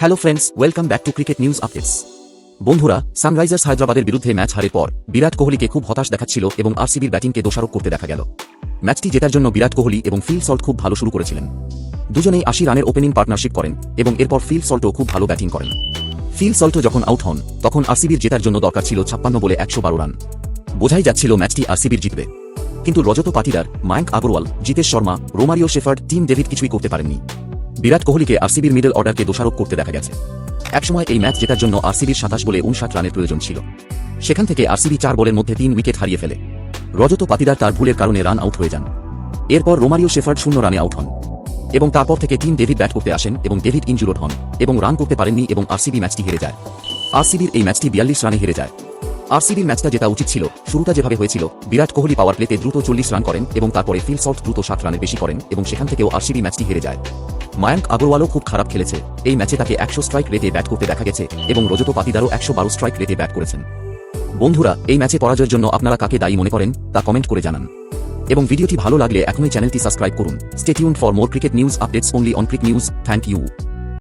Hello friends, welcome back to cricket news updates. বন্ধুরা, Sunrisers হায়দ্রাবাদের বিরুদ্ধে ম্যাচ হারের পর বিরাট কোহলিকে খুব হতাশ দেখাচ্ছিল এবং আরসিবির ব্যাটিংকে দোষারোপ করতে দেখা গেল। ম্যাচটি জেতার জন্য বিরাট কোহলি এবং ফিল সল্ট খুব ভালো শুরু করেছিলেন। দুজনেই 80 রানের ওপেনিং পার্টনারশিপ করেন এবং এরপর ফিল সল্টও খুব ভালো ব্যাটিং করেন। ফিল সল্ট যখন আউট হন তখন আরসিবির জেতার জন্য দরকার ছিল 56 বলে 112 রান। বোঝাই যাচ্ছিল ম্যাচটি আরসিবির জিতবে, কিন্তু Rajat Patidar, Mayank Agarwal, Jitesh Sharma, Romario Shepherd, Tim David কিছুই করতে পারেননি। বিরাট কোহলিকে আরসিবির মিডল অর্ডারকে দোষারোপ করতে দেখা গেছে। একসময় এই ম্যাচ জেতার জন্য আরসিবির 27 বলে 59 রানের প্রয়োজন ছিল। সেখান থেকে আরসিবি 4 বলের মধ্যে 3 উইকেট হারিয়ে ফেলে। রজত পাটিদার তার ভুলের কারণে রান আউট হয়ে যান। এরপর রোমারিও শেফার্ড 0 রানে আউট হন এবং তারপর থেকে টিম ডেভিড ব্যাট করতে আসেন এবং ডেভিড ইনজুরড হন এবং রান করতে পারেননি এবং আরসিবি ম্যাচটি হেরে যায়। আরসিবির এই ম্যাচটি 42 রানে হেরে যায়। আরসিবির ম্যাচটা জেতা উচিত ছিল। শুরুটা যেভাবে হয়েছিল, বিরাট কোহলি পাওয়ার প্লেতে দ্রুত 40 রান করেন এবং তারপরে ফিল সল্ট দ্রুত 7 রানের বেশি করেন এবং সেখান থেকেও আরসিবি ম্যাচটি হেরে যায়। মায়াঙ্ক আগরওয়ালও খুব খারাপ খেলেছে। এই ম্যাচে তাকে 100 স্ট্রাইক রেটে ব্যাট করতে দেখা গেছে এবং রজত পাটিদারও 112 স্ট্রাইক রেটে ব্যাট করেছেন। বন্ধুরা, এই ম্যাচে পরাজয়ের জন্য আপনারা কাকে দায়ী মনে করেন তা কমেন্ট করে জানান এবং ভিডিওটি ভালো লাগলে এখনই চ্যানেলটি সাবস্ক্রাইব করুন। Stay tuned for more cricket news updates only on Cric News. Thank you.